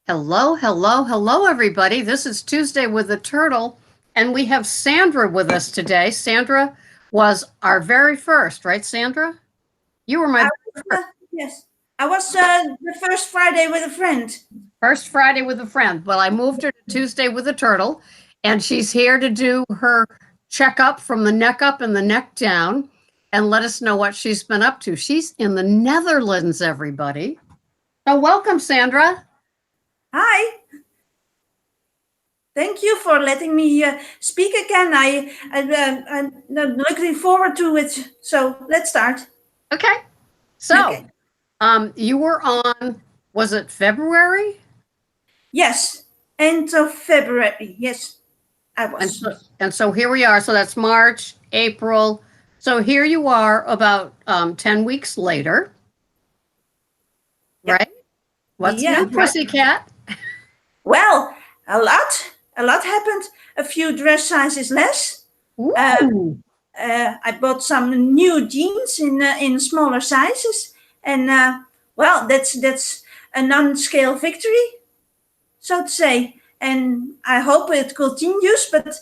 Hello, hello, hello, everybody. This is Tuesday with the Turtle, and we have Sandra with us today. Sandra was our very first, right, Sandra? You were my Yes, I was the first Friday with a friend. first Friday with a friend. Well, I moved her to Tuesday with the Turtle, and she's here to do her checkup from the neck up and the neck down and let us know what she's been up to. She's in the Netherlands, everybody. So, welcome, Sandra. Hi, thank you for letting me speak again. I'm looking forward to it. So let's start. Okay. So, Okay. You were on, was it February? Yes, end of February. Yes, I And was. so, and so here we are. So that's March, April. So here you are about 10 weeks later, Yeah. right? What's Yeah. new, pussycat? Well, a lot happened. A few dress sizes less. Ooh, I bought some new jeans in smaller sizes, and well, that's a non-scale victory, so to say. And I hope it continues. But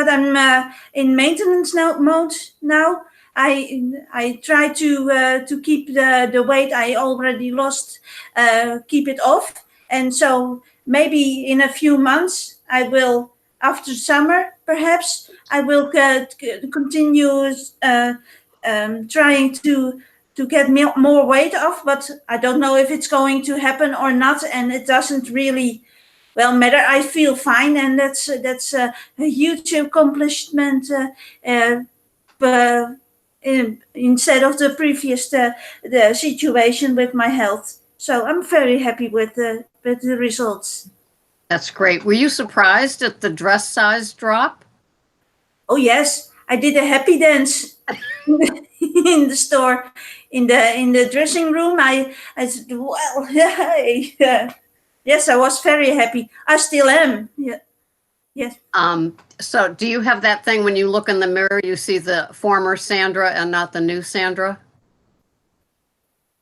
I'm in maintenance mode now. I try to keep the weight I already lost, keep it off, and so maybe in a few months I will, after summer perhaps I will continue trying to get more weight off. But I don't know if it's going to happen or not, and it doesn't really well matter. I feel fine, and that's a huge accomplishment. Uh, uh, Instead of the previous the situation with my health, so I'm very happy with the results. that's great. Were you surprised at the dress size drop? Oh yes, I did a happy dance in the store, in the dressing room. I said, well, yeah, yes, I was very happy. I still am. Yeah, yes. So do you have that thing when you look in the mirror, you see the former Sandra and not the new Sandra?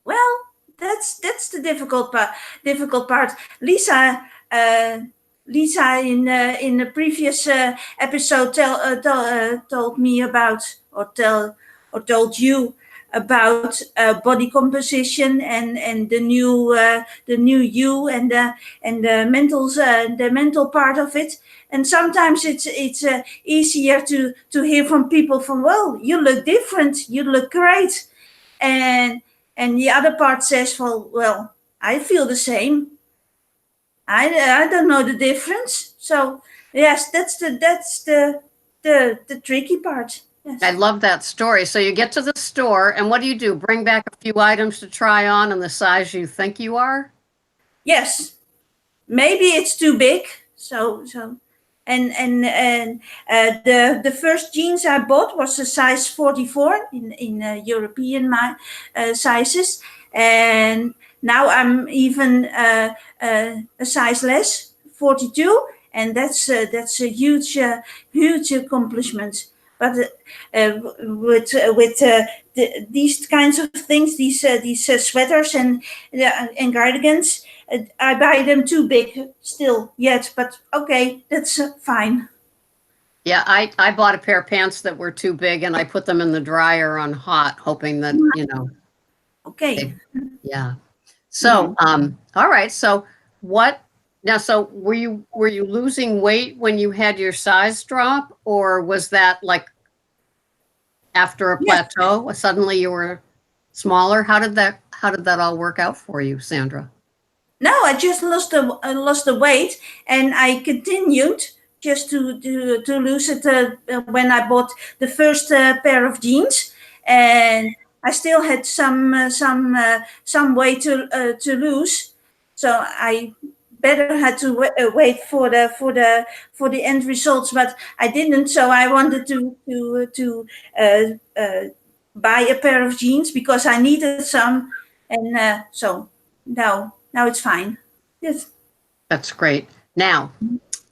Well, that's the difficult part. Difficult part. Lisa, Lisa in the previous episode told me about, or told you about body composition and the new you, and the mental part of it. And sometimes it's easier to hear from people from, well, you look different, you look great, and the other part says, well, I feel the same. I don't know the difference. So yes, that's the tricky part. I Yes. love that story. So you get to the store, and what do? Bring back a few items to try on in the size you think you are? Yes. Maybe it's too big. So and the first jeans I bought was a size 44 in European sizes, and now I'm even a size less, 42, and that's a huge accomplishment. But with these kinds of things, these sweaters and cardigans, I buy them too big still yet, but okay, that's fine. Yeah, I bought a pair of pants that were too big and I put them in the dryer on hot, hoping that, Okay. they, yeah. Mhm. So, all right. So what now, so were you losing weight when you had your size drop, or was that like after a Yes. plateau? Suddenly you were smaller? How did that all work out for you, Sandra? No, I just lost the weight, and I continued just to lose it when I bought the first pair of jeans, and I still had some weight to lose, so I better had to wait for the end results, but I didn't. So I wanted to buy a pair of jeans because I needed some, and so now it's fine. Yes. That's great. Now,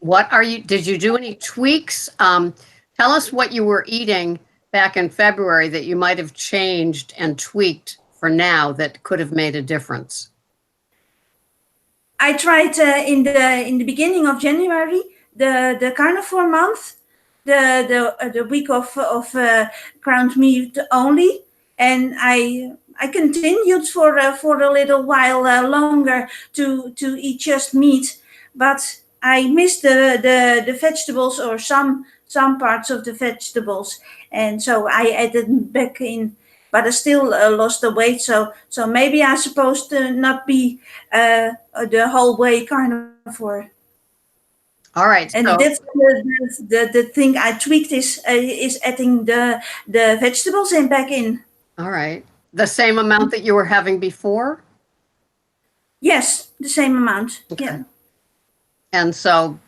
did you do any tweaks? Tell us what you were eating back in February that you might have changed and tweaked for now that could have made a difference. I tried in the beginning of January the Carnivore month, the week of ground meat only, and I continued for a little while longer to eat just meat, but I missed the vegetables, or some parts of the vegetables, and so I added back in. But I still lost the weight, so maybe I'm supposed to not be the whole way carnivore. All right. And So, that's the thing I tweaked is adding the vegetables in back in. all right. The same amount that you were having before? Yes, the same amount. Okay. Yeah. And so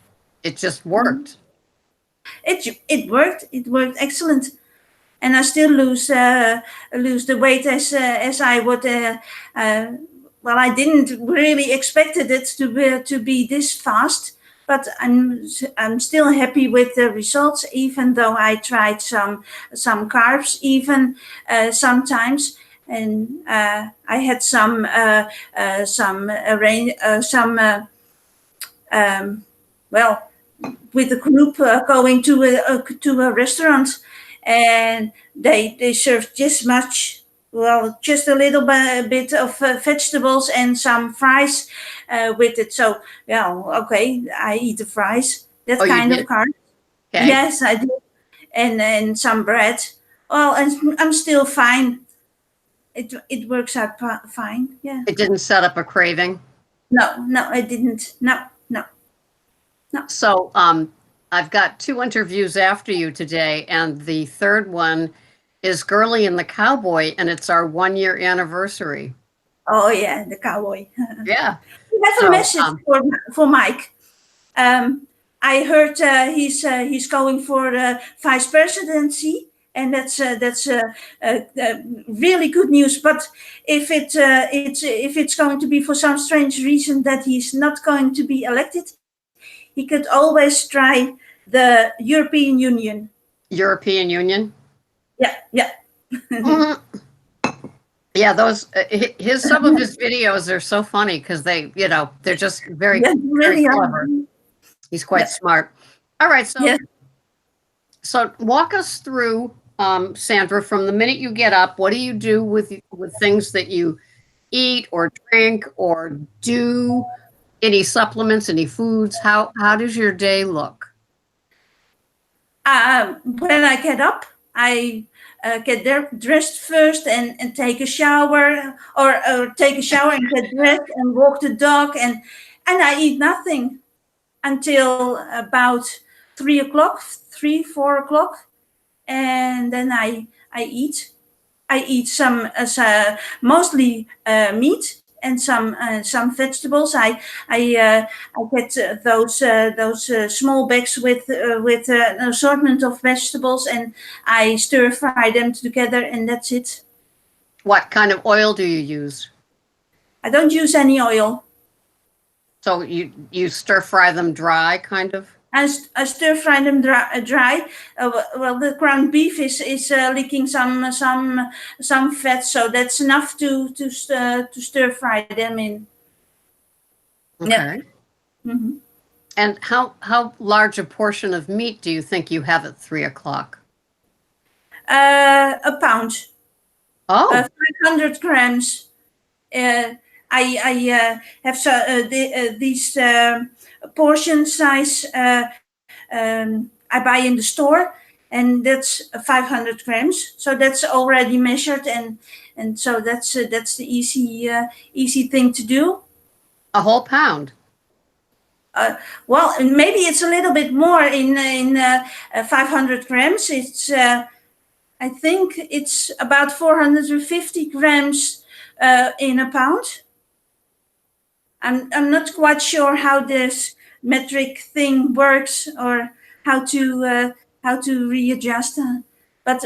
it just worked. It worked. It worked excellent, and I still lose the weight as I would. Well, I didn't really expected it to be this fast, but I'm still happy with the results. Even though I tried some carbs, even sometimes, and I had well, with a group going to a restaurant, and they served just much, well, just a little bit of vegetables and some fries with it. So yeah, okay, I eat the fries, that Oh, you kind of did? carb. Okay. Yes, I do. And some bread. Well, and I'm still fine. It works out fine. Yeah. It didn't set up a craving. No, I didn't. No. So, I've got 2 interviews after you today, and the third one is Girly and the Cowboy, and it's our 1-year anniversary. Oh yeah, the cowboy. Yeah. We have a So, message for Mike. I heard he's going for vice presidency, and that's really good news. But if it's going to be for some strange reason that he's not going to be elected, he could always try the European Union. European Union? Yeah. Mhm. Yeah, those his some of his videos are so funny because they're just very, Yeah, very really. clever. He's quite smart. All right, so Yeah. so walk us through, Sandra, from the minute you get up. What do you do with things that you eat or drink or do? Any supplements, any foods? How does your day look? When I get up, I get dressed first and take a shower, or take a shower and get dressed and walk the dog, and I eat nothing until about 3 o'clock, 4 o'clock, and then I eat. I eat mostly meat and some vegetables. I get those small bags with an assortment of vegetables, and I stir fry them together, and that's it. What kind of oil do you use? I don't use any oil. So you stir fry them dry, kind of? I stir fry them dry. Well, the ground beef is leaking some fat, so that's enough to stir fry them in. Okay. Yeah. Mm-hmm. And how large a portion of meat do you think you have at 3 o'clock? A pound, Oh, 500 grams. I have these portion size I buy in the store, and that's 500 grams. So that's already measured, and so that's the easy thing to do. a whole pound. Well, and maybe it's a little bit more in 500 grams. It's I think it's about 450 grams in a pound. I'm not quite sure how this metric thing works, or how to readjust. But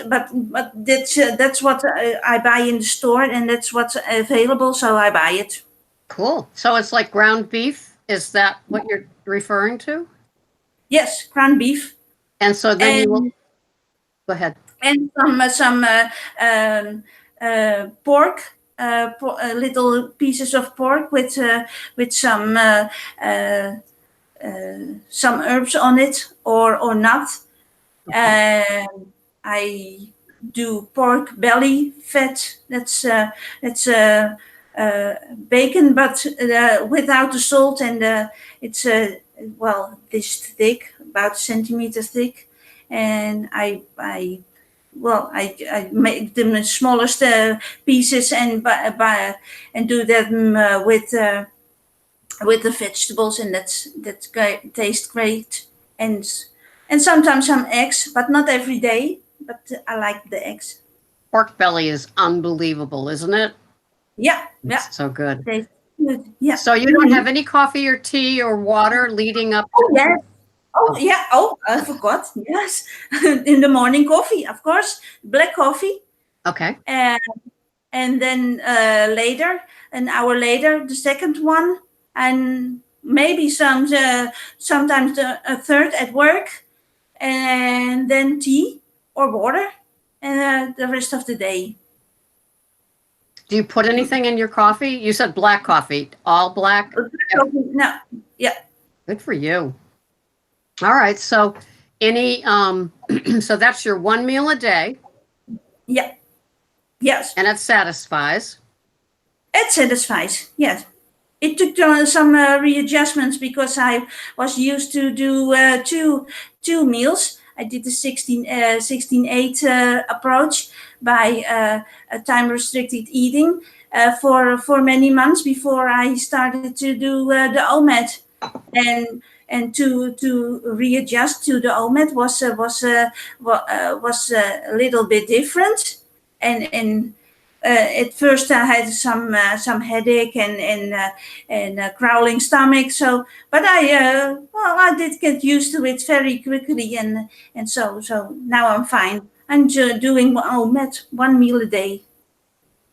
that's what I buy in the store, and that's what's available, so I buy it. Cool. So it's like ground beef. Is that what you're referring to? Yes, ground beef, And so then you will and go ahead. and some pork, little pieces of pork with uh, some herbs on it or not. I do pork belly fat. That's bacon, but without the salt, and it's well, this thick, about a centimeter thick, and I make them the smallest pieces and do them with the vegetables, and that's great, tastes great, and sometimes some eggs, but not every day. But I like the eggs. Pork belly is unbelievable, isn't it? Yeah, yeah, It's so good. tastes good. Yeah. So you don't have any coffee or tea or water leading up Oh to? yes. Oh yeah. Oh, I forgot. Yes, in the morning coffee, of course, black coffee, Okay. and then later, an hour later, the second one, and maybe sometimes a third at work, and then tea or water, and the rest of the day. Do you put anything in your coffee? You said black coffee, all black? No, yeah, Good for you. All right. So any so that's your one meal a day yeah, yes. and it satisfies. It satisfies. Yes, it took some readjustments because I was used to do two meals. I did the 16-8 approach by a time restricted eating for many months before I started to do the OMAD, and to readjust to the OMAD was a little bit different, and at first I had some headache and growling stomach. So, but I did get used to it very quickly, and so now I'm fine. I'm doing OMAD, one meal a day.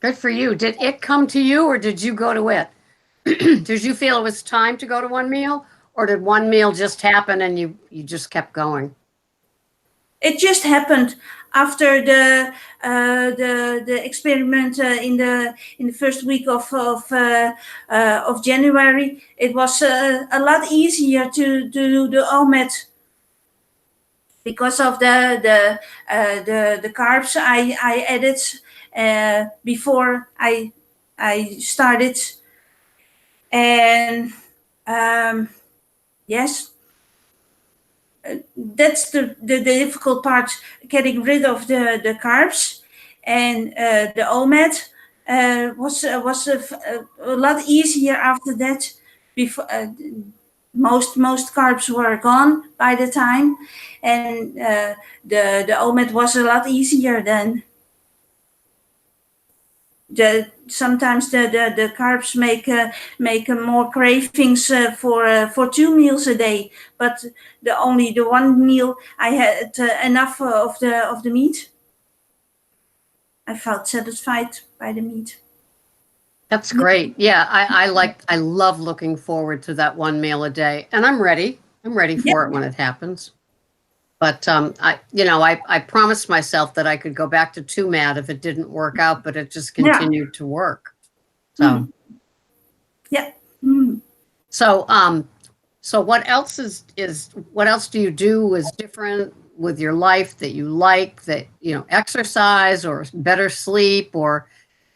Good for you. Did it come to you or did you go to it? Did you feel it was time to go to one meal or did one meal just happen and you just kept going? It just happened after the experiment in the first week of January. It was a lot easier to do the OMAD because of the carbs I added before I started, and yes, that's the difficult part, getting rid of the carbs, and the OMAD was a lot easier after that. Before most carbs were gone by the time, and the OMAD was a lot easier then. Sometimes the carbs make more cravings for two meals a day, but the one meal I had enough of the meat. I felt satisfied by the meat. That's great. Yeah, I love looking forward to that one meal a day, and I'm ready. I'm ready for it when it happens. But I promised myself that I could go back to 2MAD if it didn't work out, but it just continued to work. So yeah. Mm. So what else is what else do you do is different with your life that you like, that exercise or better sleep or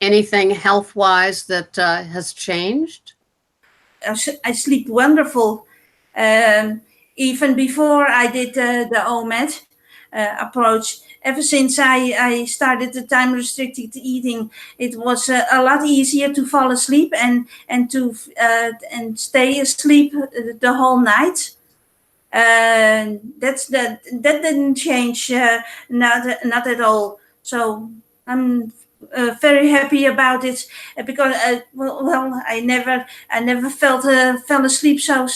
anything health wise that has changed? I sleep wonderful. Even before I did the OMAD approach, ever since I started the time restricted eating, it was a lot easier to fall asleep and to and stay asleep the whole night. That didn't change, not at all. So I'm very happy about it because I never fell asleep. So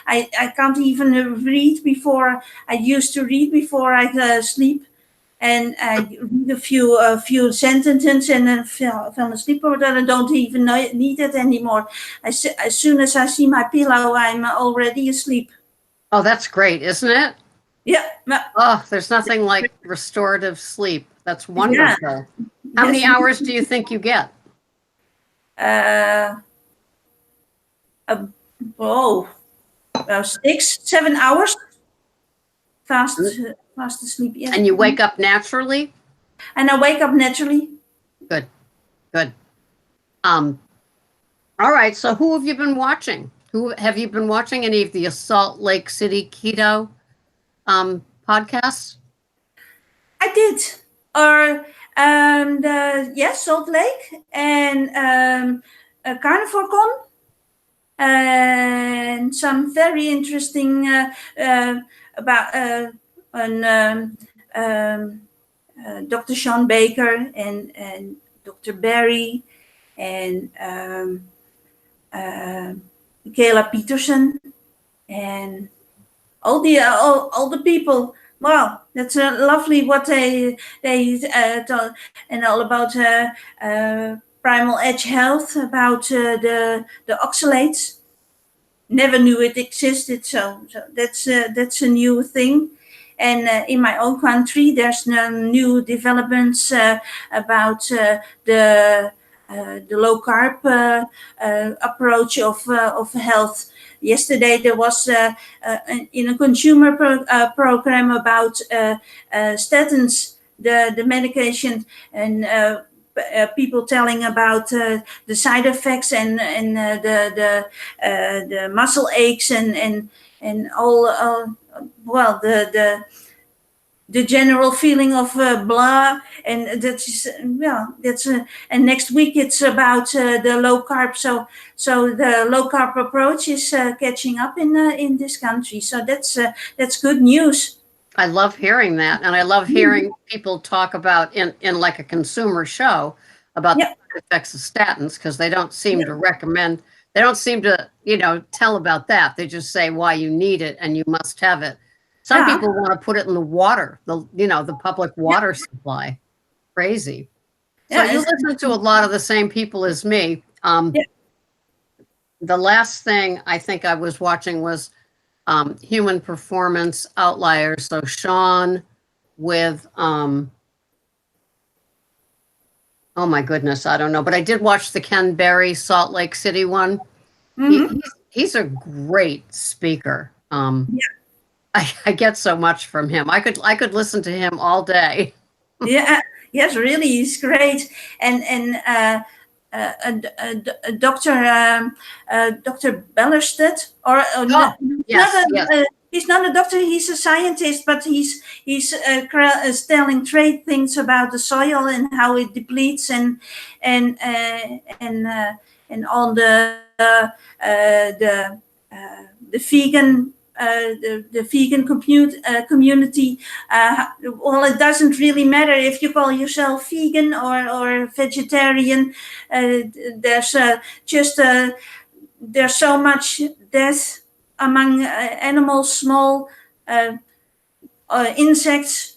I can't even read before. I used to read before I sleep, and I read a few sentences and then fell asleep, or that I don't even need it anymore. As soon as I see my pillow, I'm already asleep. Oh, that's great, isn't it? Yeah. Oh, there's nothing like restorative sleep. That's wonderful. Yeah. How many Yes. hours do you think you get? uh, uh, oh, 6, 7 hours fast asleep. Yeah, And you wake up naturally? and I wake up naturally. Good, good. Um, all right. So who have you been watching? Who have you been watching? Any of the Salt Lake City Keto podcasts? I did. Or Salt Lake and Carnivore Con, and some very interesting about Dr. Sean Baker and Dr. Barry and Michaela Peterson and all the people. Wow, that's lovely what they told, and all about primal edge health, about the oxalates. Never knew it existed, so that's a new thing. And in my own country, there's no new developments about the low carb approach of health. Yesterday there was in a consumer program about statins, the medication, and people telling about the side effects and the muscle aches and all well the general feeling of blah, and that's and next week it's about the low carb, so the low carb approach is catching up in this country, so that's good news. I love hearing that, and I love hearing people talk about in like a consumer show about the Yeah, side effects of statins, because they don't seem to recommend. They don't seem to, tell about that. They just say why you need it and you must have it. Some yeah, people want to put it in the water, the public yeah, water supply. Crazy. So yeah, you listen to a lot of the same people as me. yeah. The last thing I think I was watching was Human Performance Outliers. So Sean with, oh my goodness, I don't know, but I did watch the Ken Berry Salt Lake City one. Mm-hmm. He's a great speaker. Yeah, I get so much from him. I could listen to him all day. yeah, yes, really, he's great, and Dr. Dr. Bellerstedt, or Oh, not yes, yes. he's not a doctor. He's a scientist, but he's telling great things about the soil and how it depletes and and on the vegan. The vegan community. Well, it doesn't really matter if you call yourself vegan or vegetarian. There's just there's so much death among animals, small insects,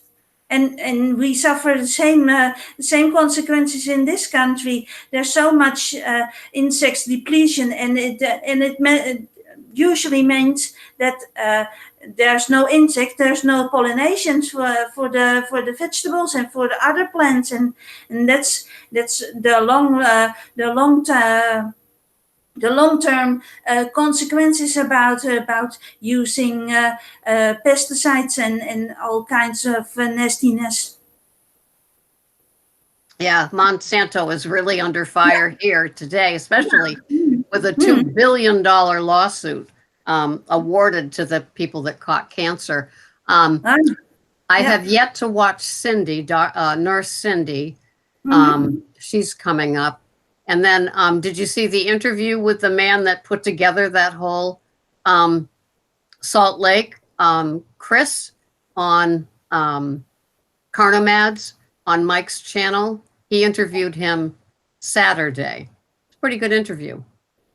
and we suffer the same consequences in this country. There's so much insects depletion, and it usually means that there's no insect, there's no pollinations for the vegetables and for the other plants, and that's the long term consequences about using pesticides and all kinds of nastiness. Yeah, Monsanto is really under fire here today, especially with a Hmm. $2 billion lawsuit awarded to the people that caught cancer. Uh, I yeah. have yet to watch Cindy, Nurse Cindy. Mhm. She's coming up. And then did you see the interview with the man that put together that whole Salt Lake, Chris, on Carnomads on Mike's channel? He interviewed him Saturday. It's a pretty good interview.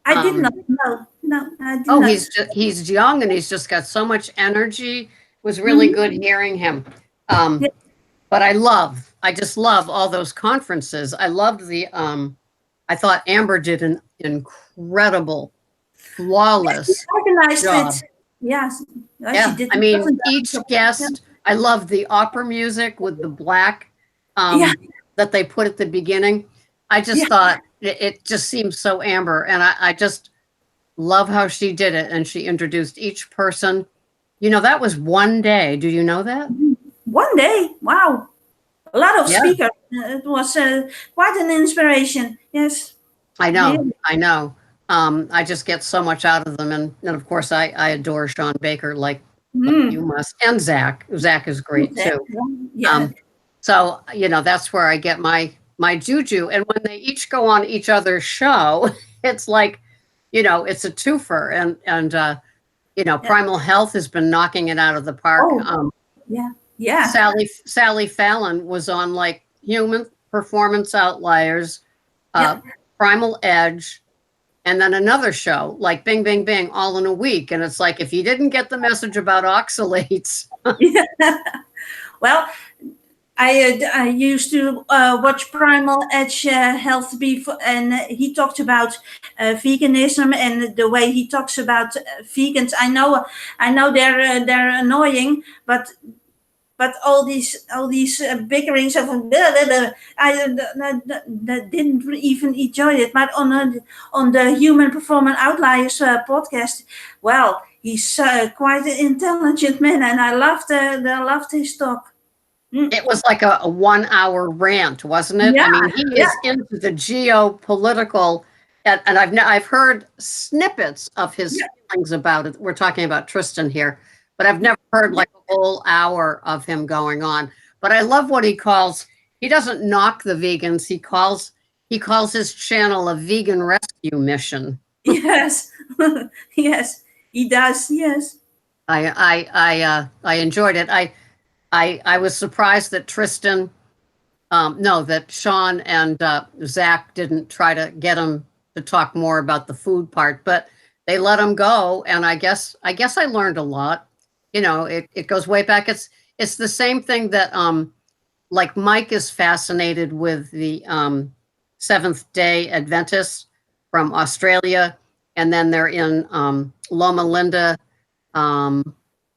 I did not know. No, I did Oh, not. he's young and he's just got so much energy. It was really Mhm. good hearing him. Yeah. But I just love all those conferences. I loved I thought Amber did an incredible, She flawless organized job. it. Yes. Yeah, she Yeah, did. I It mean, wasn't each that- guest, I love the opera music with the black Yeah, that they put at the beginning. I just yeah, thought it just seems so Amber. And I just love how she did it. And she introduced each person. That was one day. Do you know that? One day, wow, a lot of Yeah, speakers. It was quite an inspiration. Yes, I know. really. I know. I just get so much out of them. And of course, I adore Sean Baker like you Mm. must. And Zach. Zach is great too. Yeah. Um, so, that's where I get my juju. And when they each go on each other's show, it's like, it's a twofer. And Yeah. Primal Health has been knocking it out of the park. Oh, yeah. Yeah. Sally Fallon was on like Human Performance Outliers, Yeah. Primal Edge, and then another show like Bing Bing Bing all in a week. And it's like if you didn't get the message about oxalates, Yeah. Well, I used to watch Primal Edge Health before, and he talked about veganism and the way he talks about vegans. I know they're annoying, but all these bickerings of blah, blah, blah, I didn't even enjoy it. But on the Human Performance Outliers podcast, well, he's quite an intelligent man, and I loved his talk. Mm. it was like a 1 hour rant, wasn't it? I Yeah, mean, he yeah, is into the geopolitical, and I've heard snippets of his yeah, feelings about it. We're talking about Tristan here, but I've never heard like a whole hour of him going on. But I love what he calls. He doesn't knock the vegans. He calls his channel a vegan rescue mission. yes, yes, he does. Yes, I enjoyed it. I was surprised that Tristan, no, that Sean and Zach didn't try to get him to talk more about the food part, but they let him go, and I guess I learned a lot. It goes way back. It's the same thing that like Mike is fascinated with the Seventh Day Adventists from Australia, and then they're in Loma Linda, um,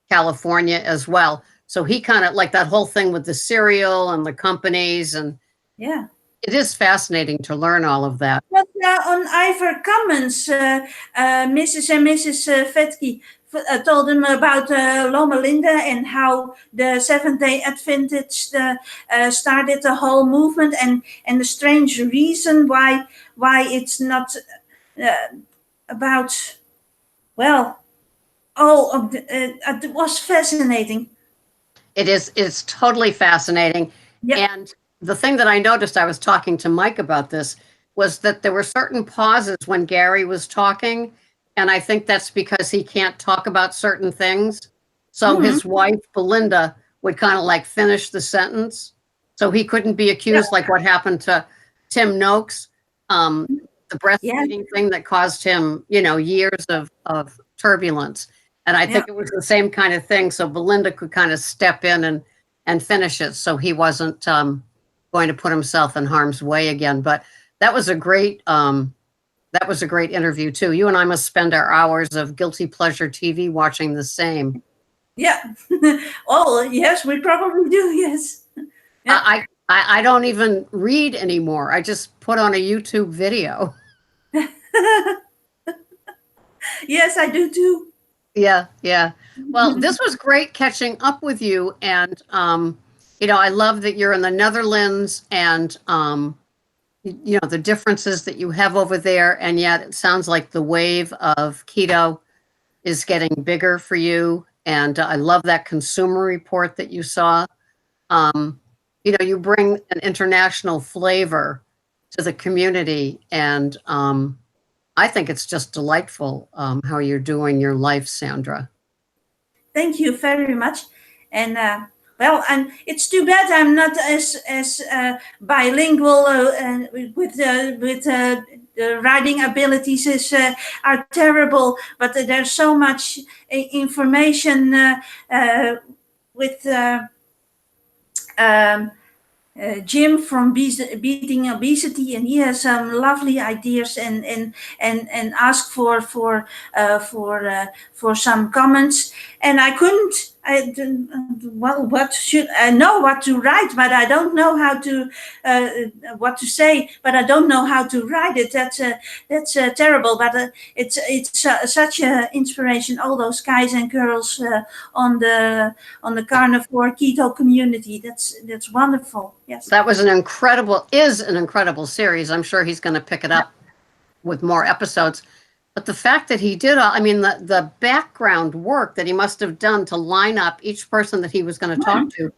California as well. So he kind of like that whole thing with the cereal and the companies, and yeah. it is fascinating to learn all of that. But on Ivor Commons, Mrs. and Mrs. Vetke told them about Loma Linda and how the Seventh Day Adventists started the whole movement, and the strange reason why it's not uh, about, well, all of it was fascinating. It's totally fascinating. Yeah. And the thing that I noticed, I was talking to Mike about this, was that there were certain pauses when Gary was talking. And I think that's because he can't talk about certain things. So Hmm. his wife, Belinda, would kind of like finish the sentence. So he couldn't be Yeah. accused like what happened to Tim Noakes, the Yeah. breastfeeding thing that caused him, years of turbulence. And I Yeah. think it was the same kind of thing. So Belinda could kind of step in and finish it, so he wasn't going to put himself in harm's way again. But that was a great interview too. You and I must spend our hours of guilty pleasure TV watching the same. Yeah. Oh, yes, we probably do. Yes. Yeah. I don't even read anymore. I just put on a YouTube video. Yes, I do too. Yeah, yeah. Well, this was great catching up with you, and I love that you're in the Netherlands, and the differences that you have over there, and yet it sounds like the wave of keto is getting bigger for you. And I love that consumer report that you saw. You bring an international flavor to the community, and I think it's just delightful how you're doing your life, Sandra. Thank you very much. And well, and it's too bad I'm not as bilingual with the writing abilities are terrible. But there's so much information uh, with. Um, Jim from Beating Obesity, and he has some lovely ideas, and ask for some comments, and I couldn't well, what should I know what to write, but I don't know how to uh, what to say, but I don't know how to write it. That's terrible, but it's such a inspiration. All those guys and girls on the carnivore keto community. That's wonderful. Yes. That was is an incredible series. I'm sure he's going to pick it up with more episodes. But the fact that he did, I mean, the background work that he must have done to line up each person that he was going to talk to.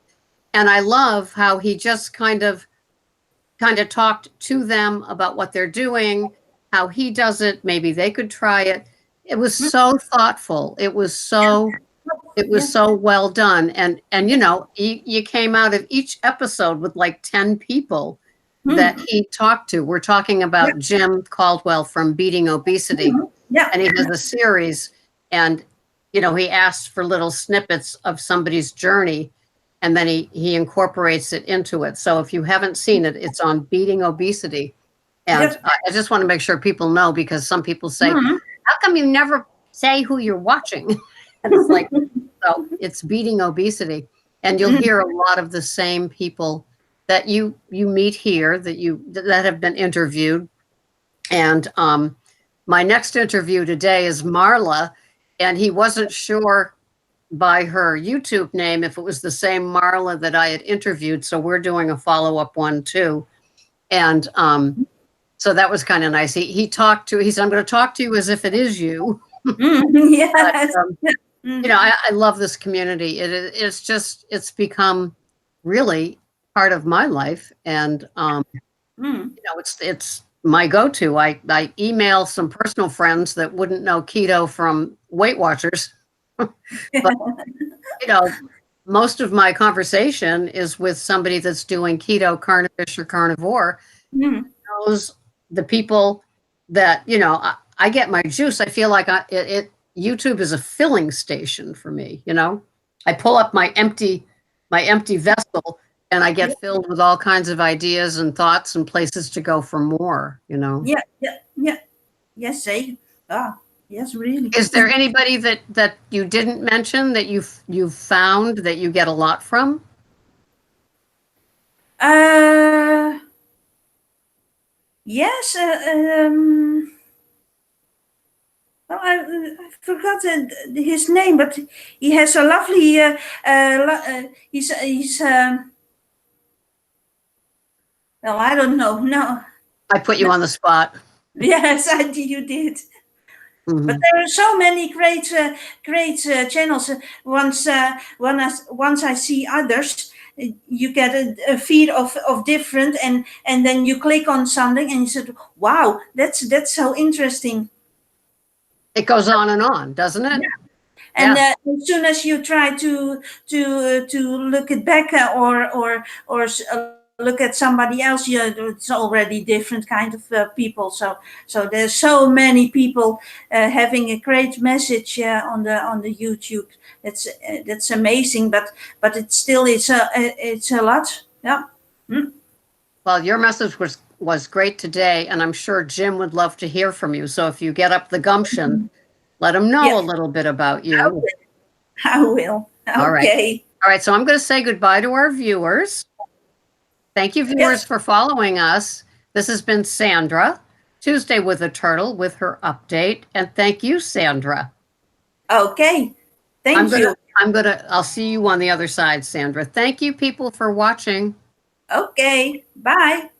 And I love how he just kind of talked to them about what they're doing, how he does it. Maybe they could try it. It was so thoughtful. It was so well done. And you know, you came out of each episode with like 10 people that he talked to. We're talking about Jim Caldwell from Beating Obesity. And he has a series, and you know, he asked for little snippets of somebody's journey, and then he incorporates it into it. So if you haven't seen it, it's on Beating Obesity. And I just want to make sure people know, because some people say, how come you never say who you're watching? And it's like, so it's Beating Obesity. And you'll hear a lot of the same people that you meet here, that have been interviewed. And my next interview today is Marla, and he wasn't sure by her YouTube name if it was the same Marla that I had interviewed. So we're doing a follow-up one too. And so that was kind of nice. He said, I'm going to talk to you as if it is you. Yes. But, you know, I love this community. It's become really part of my life. And, you know, it's my go-to. I email some personal friends that wouldn't know keto from Weight Watchers. But, you know, most of my conversation is with somebody that's doing keto, carnivorous, or carnivore. Those the people that, you know, I get my juice. I feel like YouTube is a filling station for me. You know, I pull up my empty vessel, and I get filled with all kinds of ideas and thoughts and places to go for more. You know. Yeah. Yes, say. Yes, really. Is there anybody that you didn't mention that you've found that you get a lot from? Yes. Well, I forgot his name, but he has a lovely. He's. Well, I don't know. No. I put you on the spot. Yes, you did. But there are so many great channels. Once I see others, you get a feed of different, and then you click on something and you said, "Wow, that's so interesting." It goes on, doesn't it? And as soon as you try to look it back or look at somebody else, it's already different kind of people. So there's so many people having a great message on the YouTube. That's amazing, but it's still it's a lot. Yeah. Well, your message was great today, and I'm sure Jim would love to hear from you. So if you get up the gumption, let him know a little bit about you. I will. Okay. All right. So I'm going to say goodbye to our viewers. Thank you, viewers, for following us. This has been Sandra, Tuesday with a Turtle, with her update. And thank you, Sandra. Okay. Thank you. I'll see you on the other side, Sandra. Thank you, people, for watching. Okay. Bye.